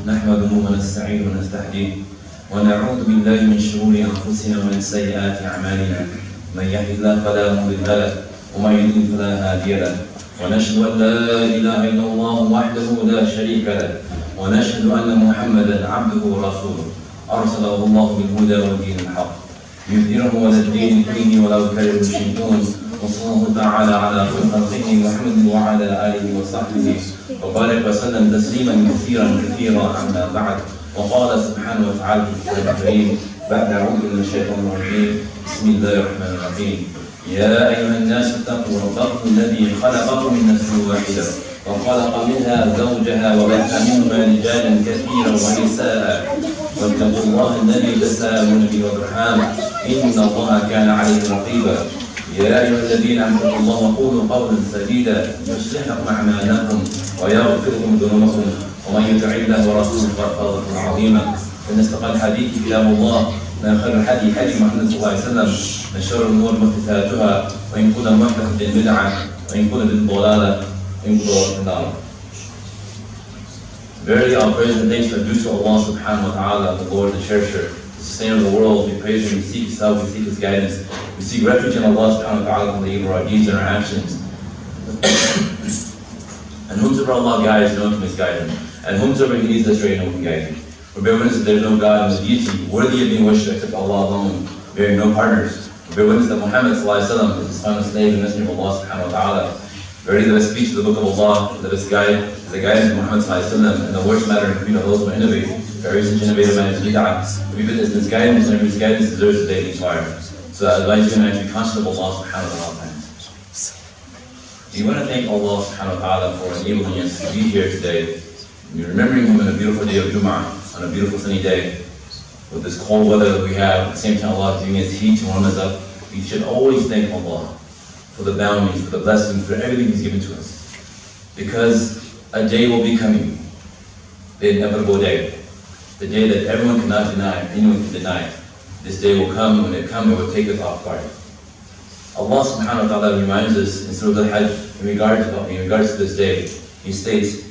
نحمده ونستعينه ونستهديه ونعوذ بالله من شرور أنفسنا ومن سيئات أعمالنا من يهد الله فلا مضل له ومن يضلل فلا هادي له ونشهد أن لا إله إلا الله وحده لا شريك له ونشهد أن محمدا عبده ورسوله أرسله الله بالهدى ودين الحق يظهره على الدين كله ولو كره المشركون وصلى الله تعالى على خلقه محمد وعلى آله وصحبه وبارك وسلم تسليما كثيرا أما بعد وقال سبحانه وتعالى في الكتاب الكريم بعد أعوذ من الشيطان الرجيم بسم الله الرحمن الرحيم يا أيها الناس اتقوا ربكم الذي خلقكم من نفس واحدة وخلق منها زوجها وبث منهما رجالا كثيرا ونساء واتقوا الله الذي تساءلون به والأرحام إن الله كان عليكم رقيبا يا أيها الذين آمنوا اتقوا الله وقولوا قولا سديدا يصلح لكم أعمالكم ويغفر لكم ذنوبكم ومن يطع الله ورسوله فقد فاز فوزا عظيما فإن أصدق الحديث كلام الله من خير الحديث حديث محمد صلى الله عليه وسلم من شر الأمور محدثاتها وإن كل محدثة بدعة وإن كل بدعة ضلالة وإن كل ضلالة في النار. Verily our praise and thanks are due to Allah subhanahu wa ta'ala, the Lord, the Cherisher, the Sustainer of the world. We praise Him, we seek His help, we seek His guidance. We seek refuge in Allah subhanahu wa ta'ala from the evil of our deeds and our actions. And whomsoever Allah guides, no one can misguide him. And whomsoever He leads astray, no one can guide him. We bear witness that there is no God and no deity worthy of being worshipped except Allah alone, bearing no partners. We bear witness that Muhammad sallallahu alaihi wasallam is His final slave and messenger of Allah subhanahu wa ta'ala. Verily the best speech of the book of Allah, the best guide is the guidance of Muhammad sallallahu alaihi wasallam, and the worst matter in between of those who innovate. Very such innovative man is bid'ah. We witness misguidance, and misguidance deserves the daily fire. So I advise you and I to be conscious of Allah subhanahu wa ta'ala. We want to thank Allah subhanahu wa ta'ala for enabling us to be here today. We're remembering Him on a beautiful day of Jum'ah, on a beautiful sunny day, with this cold weather that we have. At the same time, Allah is giving us heat to warm us up. We should always thank Allah for the bounties, for the blessings, for everything He's given to us. Because a day will be coming, the inevitable day, the day that everyone cannot deny, anyone can deny. This day will come, when it comes, it will take us off guard. Allah subhanahu wa ta'ala reminds us in Surah Al-Hajj in regards to this day. He states,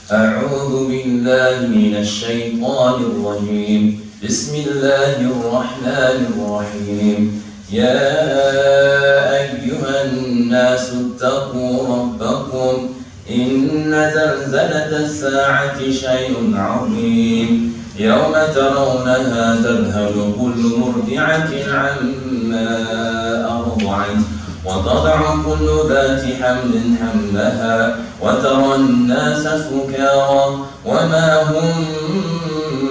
أعوذ بالله من الشيطان الرجيم بسم الله الرحمن الرحيم يا أيها الناس اتقوا ربكم إن زلزلة الساعة شيء عظيم يوم ترونها تذهل كل مرضعة عما أرضعت وتضع كل ذات حمل حملها وترى الناس سكارى وما هم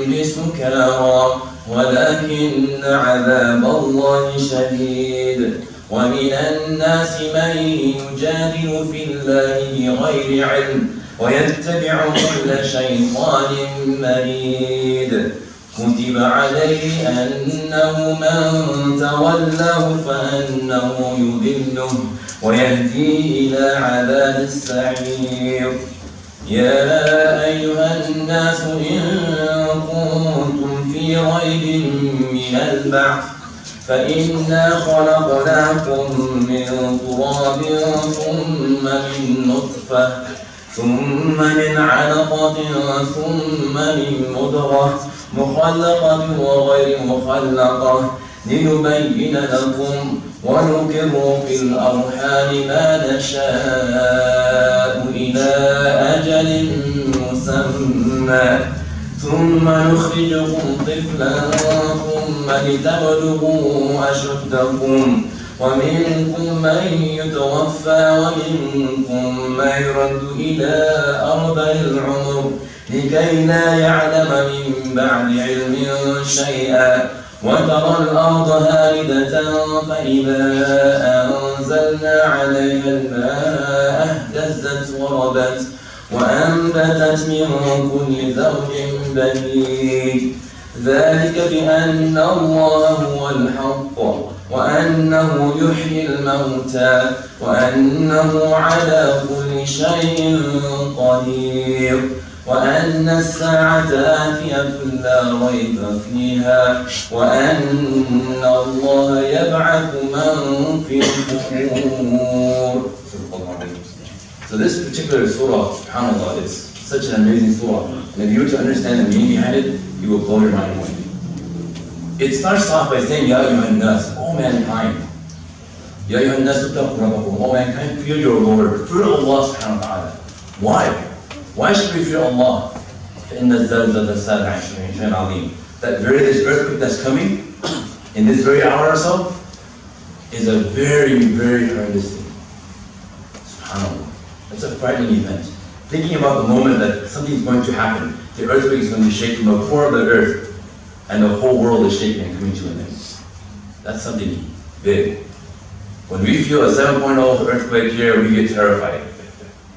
بسكارى ولكن عذاب الله شديد ومن الناس من يجادل في الله بغير علم ويتبع كل شيطان مريد كتب عليه أنه من تولاه فأنه يضله ويهدي إلى عذاب السعير يا أيها الناس إن كنتم في ريب من البعث فإنا خلقناكم من تراب ثم من نطفة ثم من علقة ثم من مضغة مخلقة وغير مخلقة لنبين لكم ونقر في الأرحام ما نشاء إلى أجل مسمى ثم نخرجكم طفلا ثم لتبلغوا أشدكم ومنكم من يتوفى ومنكم من يرد إلى أرض العمر لكي لا يعلم من بعد علم شيئا وترى الأرض هامدة فإذا أنزلنا عليها الماء اهتزت وربت وأنبتت من كل زوج بهيج ذلك بأن الله هو الحق وأنه يحيي الموتى وأنه على كل شيء قدير وأن الساعة آتية لا ريب فيها وأن الله يبعث من في القبور. So this particular surah, subhanAllah, is Such an amazing surah. And if you were to understand the meaning behind it, you will blow your mind away. It starts off by saying, Ya ayyuhan nas, O mankind. Ya ayyuhan nas, O mankind, fear your Lord. Fear Allah subhanahu wa ta'ala. Why? Why should we fear Allah? That very this earthquake that's coming, in this very hour or so, is a very, very horrendous thing. SubhanAllah. It's a frightening event. Thinking about the moment that something's going to happen, the earthquake is going to shake from the core of the earth, and the whole world is shaking and coming to an end. That's something big. When we feel a 7.0 earthquake here, we get terrified.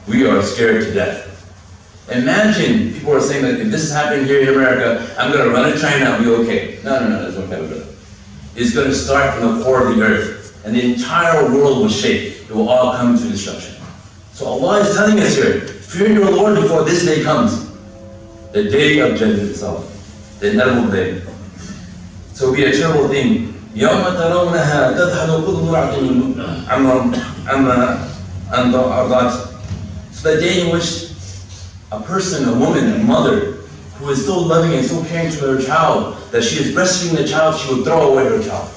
We are scared to death. Imagine people are saying that if this is happening here in America, I'm going to run to China and be okay. No, that's not going to happen. It's going to start from the core of the earth, and the entire world will shake. It will all come to destruction. So Allah is telling us here, fear your Lord before this day comes. The day of judgment itself. The inevitable day. So it will be a terrible thing. يَوْمَ تَرَوْنَهَا تَذْهَلُ كُلُّ عَمَّا أَرْضَعَتْ. So the day in which a person, a woman, a mother, who is so loving and so caring to her child, that she is breastfeeding the child, she will throw away her child.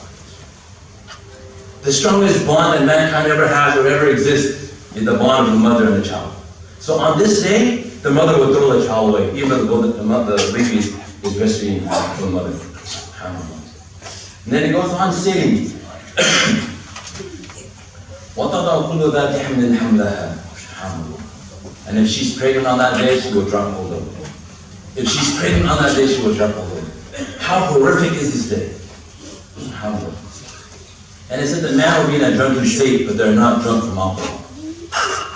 The strongest bond that mankind ever has or ever exists is the bond of the mother and the child. So on this day, the mother will throw the child away, even though the baby is breastfeeding from the mother. And then it goes on stating, وَتَضَعُ كُلُّ ذَاتِ حَمْلٍ حَمْلَهَا. And if she's pregnant on that day, she will drop all over. If she's pregnant on that day, she will drop all over. How horrific is this day? SubhanAllah. And it said the man will be in a drunken state, but they're not drunk from alcohol.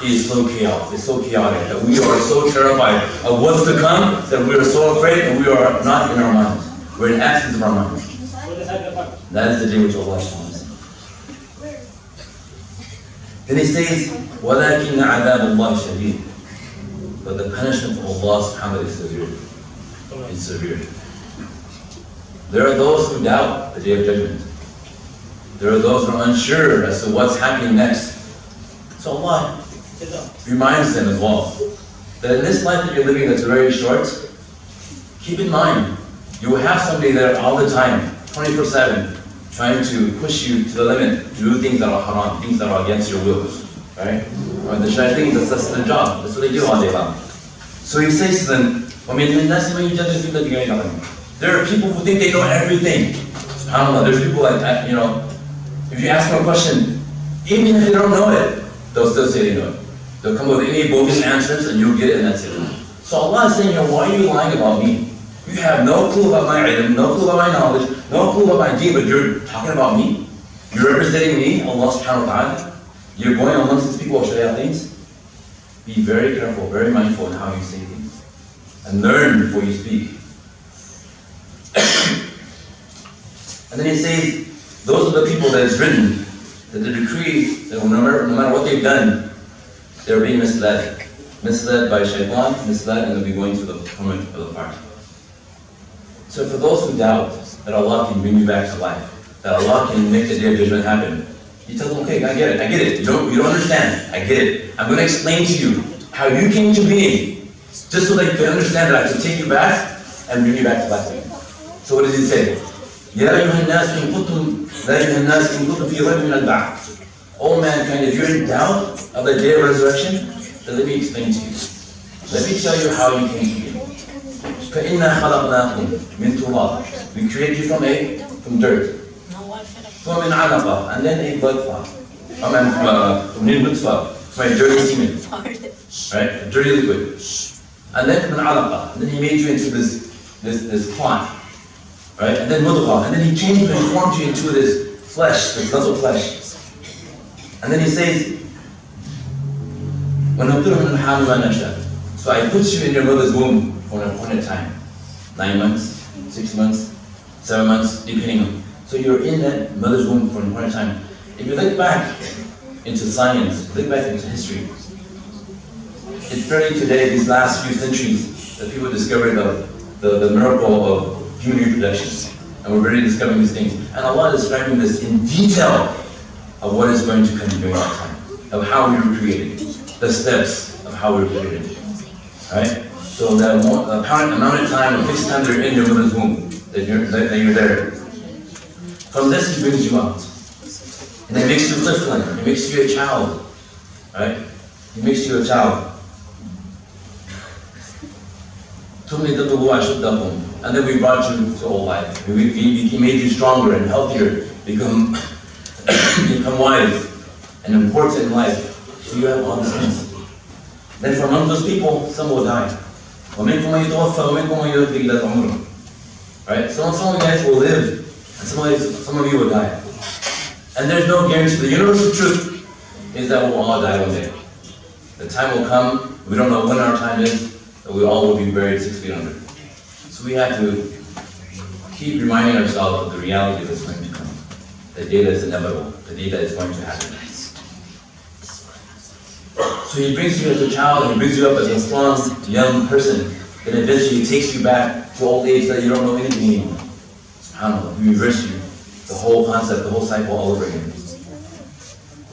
It is so chaotic. It's so chaotic that we are so terrified of what's to come that we are so afraid and we are not in our minds. We're in absence of our minds. That is the day which Allah wants. Then he says, وَلَكِنَّ عَذَابَ اللَّهِ شَدِيدٌ. But the punishment of Allah subhanahu wa ta'ala is severe. It's severe. There are those who doubt the day of judgment. There are those who are unsure as to what's happening next. So Allah reminds them as well that in this life that you're living that's very short, keep in mind, you will have somebody there all the time, 24/7, trying to push you to the limit, to do things that are haram, things that are against your will, right? Or the shayateen, that's their job, that's what they do all day long. So he says to them, there are people who think they know everything. SubhanAllah, there's people like that, if you ask them a question, even if they don't know it, they'll still say they know it. They'll come up with any bogus answers and you'll get it and that's it. So Allah is saying, why are you lying about me? You have no clue about my ilm, no clue about my knowledge, no clue about my deen, but you're talking about me? You're representing me, Allah subhanahu wa ta'ala? You're going amongst these people of shayateens? Be very careful, very mindful in how you say things. And learn before you speak. And then he says, those are the people that it's written, that the decree, that no matter what they've done, they're being misled. Misled by shaitan, misled, and they'll be going to the torment of the fire. So for those who doubt that Allah can bring you back to life, that Allah can make the day of judgment happen, you tell them, okay, I get it. You don't understand, I get it. I'm going to explain to you how you came to being, just so that you can understand that I can take you back and bring you back to life. So what does he say? يَا أَيُّهَا النَّاسِ إِن كُنتُمْ فِي رَيْبٍ مِنَ الْبَعْثِ. O mankind, if you're in doubt of the day of resurrection, then let me explain to you. Let me tell you how you came to be. فَإِنَّا خَلَقْنَاكُمْ مِنْ تُرَابٍ. We created you from dirt. فَمِنْ عَلَقَةٍ, and then a blood clot. From a dirty semen. Right? A dirty liquid. And then from an alaqah. And then he made you into this clot. Right? And then mudghah. And then he changed you and formed you into this flesh, this vessel flesh. And then he says, so I put you in your mother's womb for an appointed time. 9 months, 6 months, 7 months, depending on. So you're in that mother's womb for an appointed time. If you look back into science, look back into history, it's fairly today, these last few centuries, that people discovered the miracle of human reproduction. And we're really discovering these things. And Allah is describing this in detail of what is going to come during that time, of how we were created, the steps of how we were created. Right? So that amount of time, a fixed time that you're in your mother's womb, that you're there. From this, he brings you out. And he makes you tiflan, he makes you a child. Right? He makes you a child. And then we brought you to old life. He made you stronger and healthier, become wise and important in life. So you have all these things. Then from among those people, some will die. Right? Some of you guys will live, and some of you will die. And there's no guarantee. The universal truth is that we'll all die one day. The time will come, we don't know when our time is, but we all will be buried 6 feet under. So we have to keep reminding ourselves of the reality that's going to come. The day that is inevitable, the day that is going to happen. So he brings you as a child, he brings you up as a strong, young person, and eventually he takes you back to old age that you don't know anything anymore. SubhanAllah, he reverses you, the whole concept, the whole cycle all over again.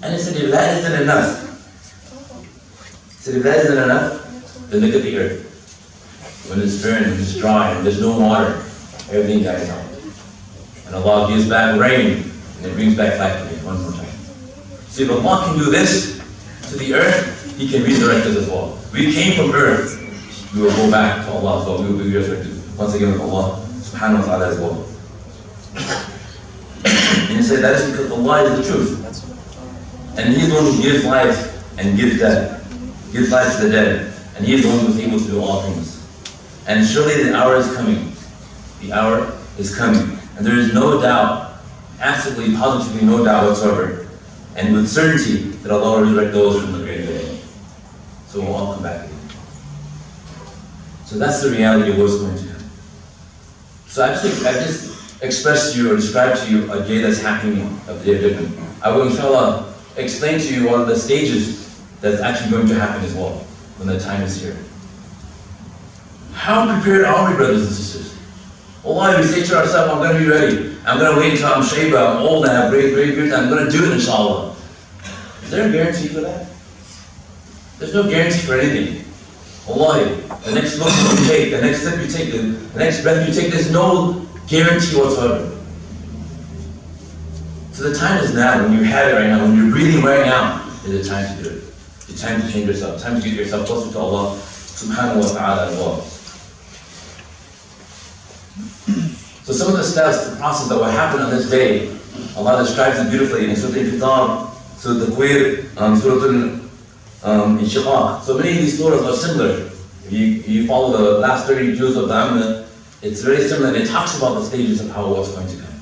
And he said, if that isn't enough, then look at the earth. When it's barren, when it's dry, and there's no water, everything dies out. And Allah gives back rain, and it brings back life again, one more time. So if Allah can do this to the earth, He can resurrect us as well. We came from earth, we will go back to Allah as well. We will be resurrected once again with Allah subhanahu wa ta'ala as well. And he said that is because Allah is the truth. And He is the one who gives life and gives death. Gives life to the dead. And He is the one who is able to do all things. And surely the hour is coming. The hour is coming. And there is no doubt, absolutely, positively no doubt whatsoever, and with certainty that Allah will resurrect those from the grave today. So we'll all come back again. So that's the reality of what's going to happen. So I just expressed to you or described to you a day that's happening, of the day of judgment. I will inshallah explain to you one of the stages that's actually going to happen as well when the time is here. How prepared are we, brothers and sisters? Allah, we say to ourselves, I'm going to be ready. I'm going to wait until I'm shayba, I'm old, I have great beard, I'm going to do it inshallah. Is there a guarantee for that? There's no guarantee for anything. Allah, the next look you take, the next step you take, the next breath you take, there's no guarantee whatsoever. So the time is now, when you have it right now, when you're breathing right now, is the time to do it. It's time to change yourself, time to get yourself closer to Allah subhanahu wa ta'ala as well. So some of the steps, the process that will happen on this day, Allah describes it beautifully in Surah Al-Infitar, Surah Al-Qawir, Surah Al-Inshiqaq. So many of these surahs are similar. If you follow the last 30 juz of the Amma, it's very similar, and it talks about the stages of how what's going to come.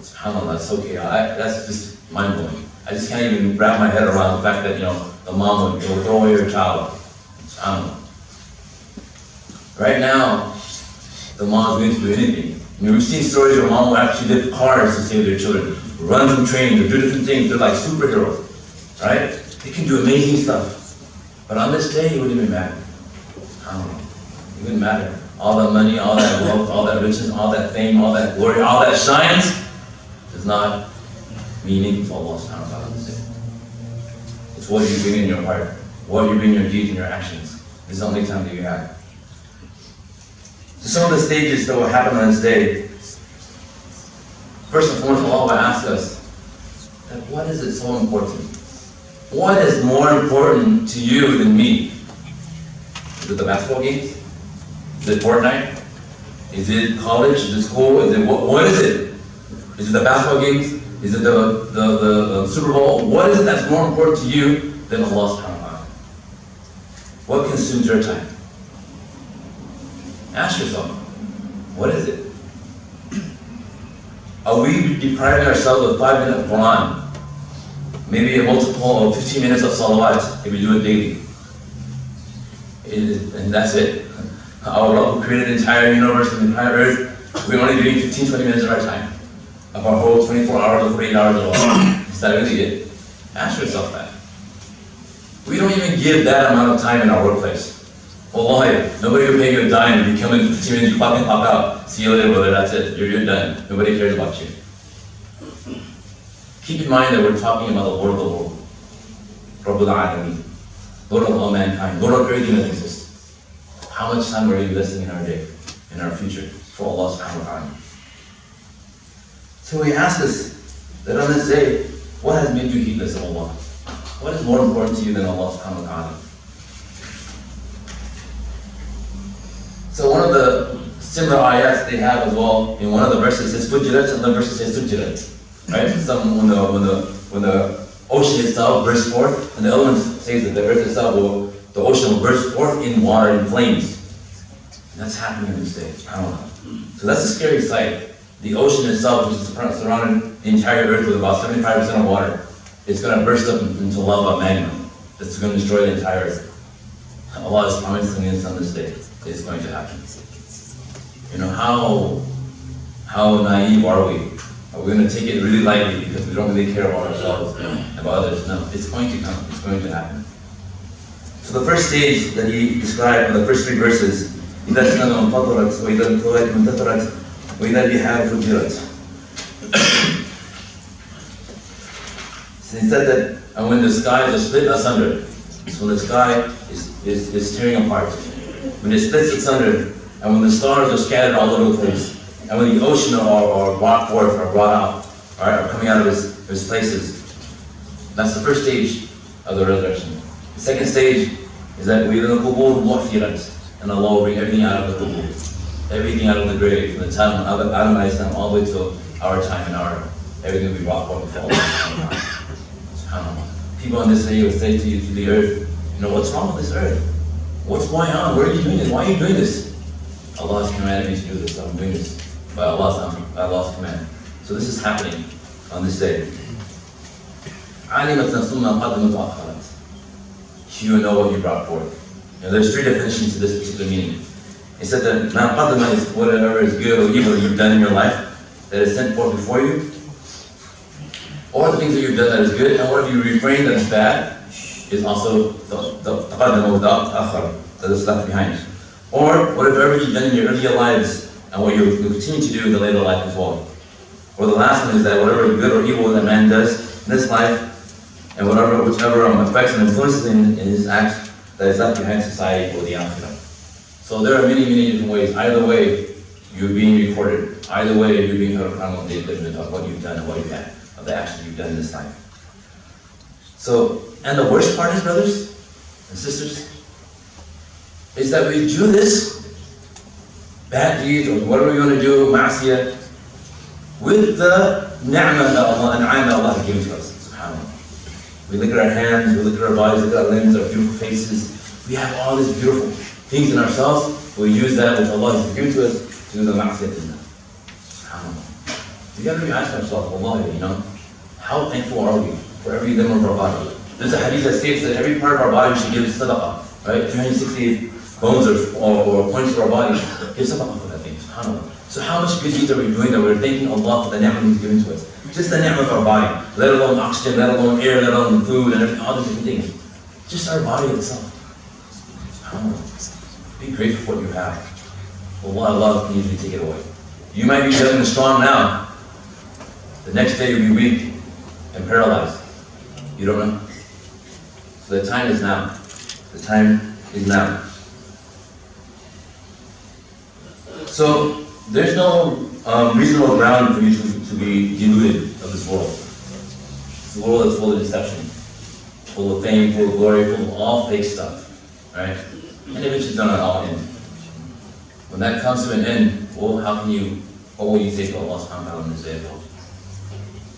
SubhanAllah, that's okay. That's just mind-blowing. I just can't even wrap my head around the fact that, the mom would throw away her child. SubhanAllah. Right now, the mom is going to do anything. We've seen stories where mom will actually lift cars to save their children, run from trains, or do different things. They're like superheroes, right? They can do amazing stuff. But on this day, it wouldn't even matter. It wouldn't matter. All that money, all that wealth, all that riches, all that fame, all that glory, all that shines does not mean anything to Allah subhanahu wa ta'ala on this day. It's what you bring in your heart, what you bring in your deeds and your actions. This is the only time that you have. So some of the stages that will happen on this day, first and foremost, Allah will ask us, that what is it so important? What is more important to you than me? Is it the basketball games? Is it Fortnite? Is it college? Is it school? Is it what is it? Is it the basketball games? Is it the Super Bowl? What is it that's more important to you than Allah subhanahu wa ta'ala? What consumes your time? Ask yourself, what is it? Are we depriving ourselves of 5 minutes of Quran? Maybe a multiple of 15 minutes of salawat if we do it daily. And that's it. Our Lord who created the entire universe and the entire earth, we're only giving 15-20 minutes of our time. Of our whole 24 hours or 48 hours of Allah. Is that really it? Ask yourself that. We don't even give that amount of time in our workplace. Wallahi, nobody will pay you a dime if you come in 15 minutes, you clock in, clock out. See you later, brother, that's it. You're done. Nobody cares about you. Keep in mind that we're talking about the Lord of the world. Rabbul Alameen. Lord of all mankind. Lord of everything that exists. How much time are we investing in our day, in our future, for Allah subhanahu wa ta'ala? So He asks us that on this day, what has made you heedless of Allah? What is more important to you than Allah subhanahu wa ta'ala? So one of the similar ayats they have as well, in one of the verses says fujirat, and the verse says sujirat. Right? When the ocean itself bursts forth, and the other one says that the earth itself the ocean will burst forth in water and flames. And that's happening in this day. So that's a scary sight. The ocean itself, which is surrounding the entire earth with about 75% of water, it's going to burst up into lava magma that's going to destroy the entire earth. Allah is promising us on this day it's going to happen. You know, how naive are we? Are we going to take it really lightly because we don't really care about ourselves and about others? No, it's going to come. It's going to happen. So the first stage that he described in the first 3 verses, إِذَا السَّمَاءُ انْفَطَرَتْ وَإِذَا الْكَوَاكِبُ انْتَثَرَتْ وَإِذَا الْبِحَارُ فُجِّرَتْ. So he said that, and when the skies are split asunder, so when the sky is tearing apart, when it splits asunder, and when the stars are scattered all over the place, and when the ocean are brought forth, are brought out, are coming out of his places, that's the first stage of the resurrection. The second stage is that we will qubur mu'firat, and Allah will bring everything out of the qubur, everything out of the grave, from the time of Adam alayhi salam all the way to our time and everything will be brought forth before Allah. SubhanAllah. People on this day will say to you, to the earth, you know, what's wrong with this earth? What's going on? Where are you doing this? Why are you doing this? Allah has commanded me to do this, so I'm doing this by Allah's command. So this is happening on this day. عَلِمَتْ نَفْسٌ مَا قَدَّمَتْ وَأَخَّرَتْ. You know what you brought forth. You know, there's 3 definitions to this particular meaning. He said that مَا قَدَّمَ is whatever is good or evil you've done in your life that is sent forth before you, or the things that you've done that is good, and whatever you refrain that is bad is also the قَدَّمَ without أَخَّرَ, that is left behind. Or whatever you've done in your earlier lives and what you continue to do in the later life as well. Or the last one is that whatever good or evil that man does in this life, and whichever effects and influences in his acts that is left behind society or the akhirah. So there are many, many different ways. Either way, you're being recorded. Either way, you're being held accountable of what you've done and what you've had, of the actions you've done in this life. So, and the worst part is, brothers and sisters, is that we do this bad deeds or whatever we want to do, ma'asiyah, with the ni'mah that Allah has given to us. SubhanAllah. We look at our hands, we look at our bodies, look at our limbs, our beautiful faces. We have all these beautiful things in ourselves. We use that which Allah has given to us to do the ma'asiyah in that. SubhanAllah. We got to ask ourselves, wallahi, you know, how thankful are we for every limb of our body? There's a hadith that states that every part of our body should give sadaqah, right? 360 bones or points of our body, give sadaqah for that thing, subhanAllah. So how much good deeds are we doing that we're thanking Allah for the ni'mah He's given to us? Just the ni'mah of our body, let alone oxygen, let alone air, let alone food, and all these different things. Just our body itself. SubhanAllah. Be grateful for what you have. Allah can usually take it away. You might be young and strong now. The next day you'll be weak and paralyzed. You don't know. So the time is now. The time is now. So there's no reasonable ground for you to be deluded of this world. It's a world that's full of deception, full of fame, full of glory, full of all fake stuff, right? And eventually it's gonna all end. When that comes to an end, well, what will you say to Allah subhanahu wa ta'ala on this day?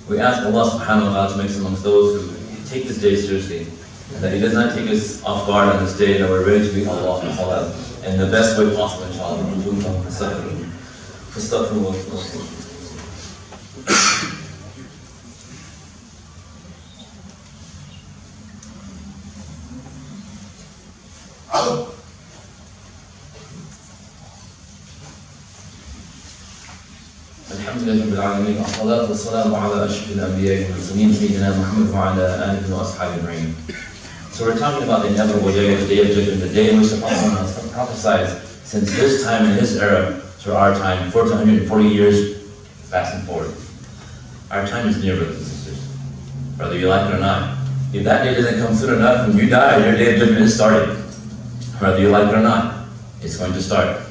We ask Allah subhanahu wa ta'ala to make us amongst those who take this day seriously, that He does not take us off guard on this day, that we're ready to meet Allah in the best way possible, inshallah. Alhamdulillah Rabbil Alameen, wassalatu wassalamu ala ashrafil anbiya'i wal mursalin, sayyidina Muhammad wa ala alihi wa ashabihi ajma'in. So we're talking about the inevitable day, the day of judgment, the day in which the Prophet prophesied since his time and his era to our time, 440 years fast and forward. Our time is near, brothers and sisters, whether you like it or not. If that day doesn't come soon enough and you die, your day of judgment is started, whether you like it or not. It's going to start.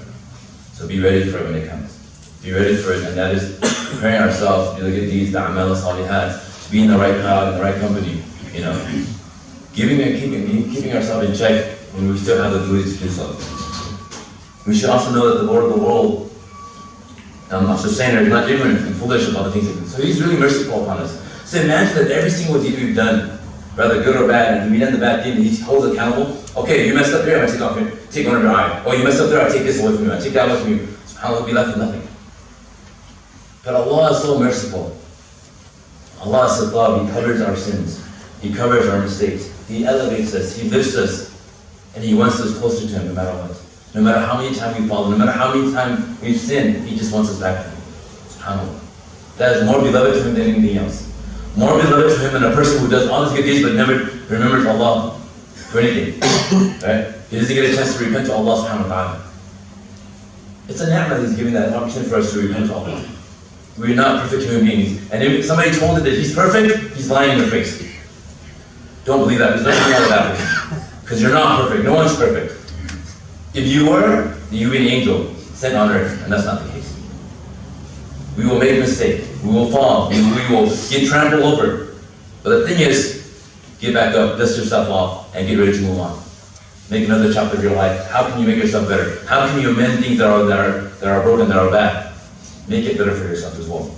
So be ready for it when it comes. Be ready for it, and that is preparing ourselves to get these a'mal salihat, to be in the right crowd, in the right company, keeping ourselves in check when we still have the ability to do so. We should also know that the Lord of the world, I'm just saying, is not ignorant and foolish about the things he does. So he's really merciful upon us. So imagine that every single deed we've done, whether good or bad, and we done the bad deed, he holds accountable. Okay, you messed up here, I'm going to take off here. Take one of your eye. Oh, you messed up there, I take this away from you. I take that away from you. SubhanAllah, we'll be left with nothing. But Allah is so merciful. Allah is Sattar, He covers our sins. He covers our mistakes. He elevates us. He lifts us. And He wants us closer to Him no matter what. No matter how many times we fall, no matter how many times we've sinned, He just wants us back to Him. SubhanAllah. That is more beloved to Him than anything else. More beloved to Him than a person who does all these good deeds but never remembers Allah for anything. Right? He doesn't get a chance to repent to Allah subhanahu wa ta'ala. It's a ni'mah that He's giving that opportunity for us to repent to Allah. We're not perfect human beings. And if somebody told you that He's perfect, He's lying in your face. Don't believe that. There's nothing wrong with that. Because you're not perfect. No one's perfect. If you were, then you'd be an angel sent on earth. And that's not the case. We will make a mistake. We will fall. We will get trampled over. But the thing is, get back up, dust yourself off, and get ready to move on. Make another chapter of your life. How can you make yourself better? How can you amend things that are broken, that are bad? Make it better for yourself as well.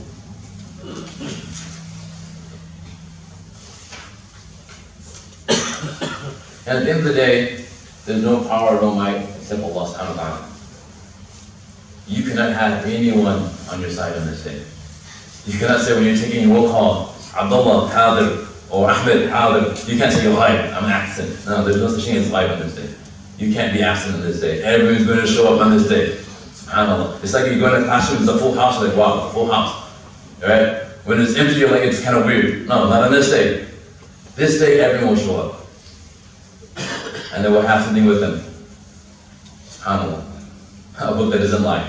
And at the end of the day, there's no power, no might except Allah subhanahu wa ta'ala. You cannot have anyone on your side on this day. You cannot say when you're taking your roll call, Abdullah, Hadir, or Ahmad, Hadir, you can't say you're live, I'm absent. No, there's no such thing as live on this day. You can't be absent on this day. Everyone's going to show up on this day. SubhanAllah. It's like you go in a classroom, it's a full house, you're like, wow, a full house. Right? When it's empty, you're like, it's kind of weird. No, not on this day. This day, everyone will show up. And they will have something with them. SubhanAllah. A book that doesn't lie.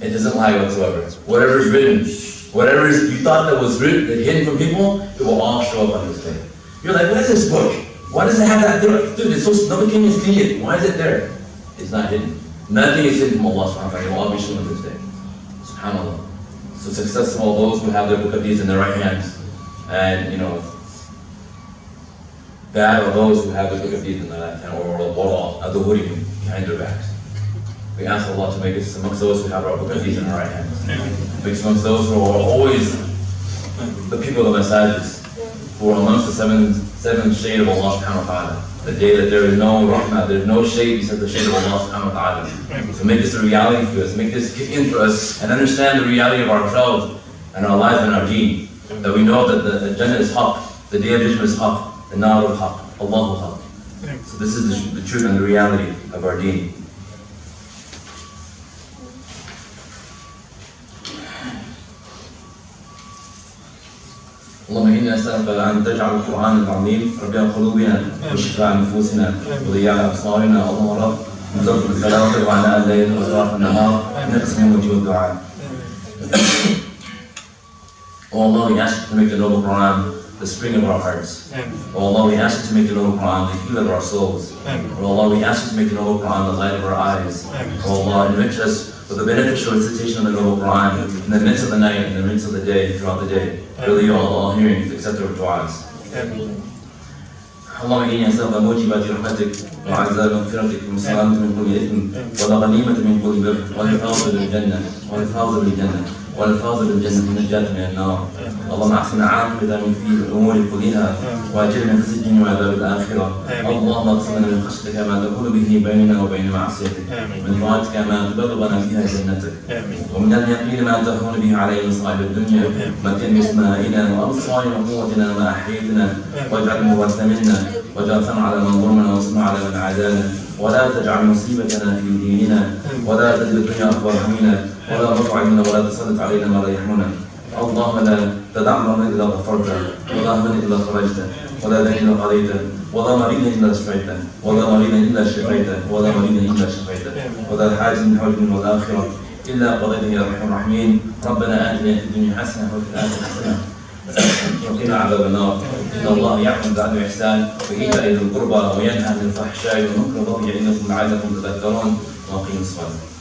It doesn't lie whatsoever. Whatever is written, whatever you thought that was written, hidden from people, it will all show up on this day. You're like, what is this book? Why does it have that there? Dude, it's so nobody can even see it. Why is it there? It's not hidden. Nothing is hidden from Allah subhanahu wa ta'ala. It will all be shown on this day. SubhanAllah. So success of all those who have their book of deeds in their right hands. And bad are those who have their book of deeds in their left hand, or al-duhurihim, behind their backs. We ask Allah to make us amongst those who have our book of deeds in our right hands. Make us amongst those who are always the people of the masajid, who are amongst the seven shade of Allah subhanahu wa ta'ala. The day that there is no rahmah, there is no shade except the shade of Allah subhanahu wa ta'ala. So make this a reality for us, make this kick in for us, and understand the reality of ourselves and our life and our deen. That we know that the Jannah is haqq, the day of judgment is haqq, the nar is haqq, Allah is haqq. So this is the truth and the reality of our deen. اللهم إنا نسألك أن تجعل القرآن العظيم ربيع قلوبنا وشفاء نفوسنا وضياء أبصارنا اللهم رب نزلت بالتلاوة وعناء الليل وأطراف النهار نقسم وجه الدعاء. Oh Allah, we ask you to make the noble Quran the spring of our hearts. Oh Allah, we ask you to make the noble Quran the healer of our souls. Oh Allah, we ask you to make the noble Quran the light of our eyes. Oh Allah, enrich us with the beneficial recitation of the noble Quran in the midst of the night, in the midst of the day, throughout the day. Really, you all hearing, accept our du'as. اللهم إني أسألك موجبات رحمتك وعزاء مغفرتك والسلامة من كل إثم والغنيمة من كل بر والحفاظ بالجنة والفوز بالجنة والنجاة من النار. اللهم أحسن عاقبتنا في الأمور كلها وأجرنا في السجن وعذاب الآخرة. اللهم اغفر لنا من خشيتك ما تحول به بيننا وبين معصيتك، من طاعتك ما تبلغنا بها جنتك، ومن اليقين ما تهون به علينا مصائب الدنيا. متن بأسمائنا وأبصارنا وقوتنا ما أحييتنا واجعل الوارث منا واجعل ثأرنا على من ظلمنا وانصرنا على من عادانا، ولا تجعل مصيبتنا في ديننا، ولا تجعل الدنيا أكبر همنا، ولا مطعم منا، ولا تسلط علينا ما لا يرحمنا. اللهم لا تدع مرضا الا غفرته، ولا هما الا فرجته، ولا دين الا قضيته، ولا مريضا الا شفيته، ولا مريضا الا شفيته، ولا مريضا الا شفيته، ولا حاجه من حوج من والاخره الا قضيته يا ارحم الراحمين. ربنا اتنا في الدنيا حسنه وفي الاخره حسنه وقنا عذاب النار. إن الله يأمر بالعدل والإحسان وإيتاء ذي القربى وينهى عن الفحشاء والمنكر والبغي يعظكم لعلكم تذكرون. وأقيموا الصلاة.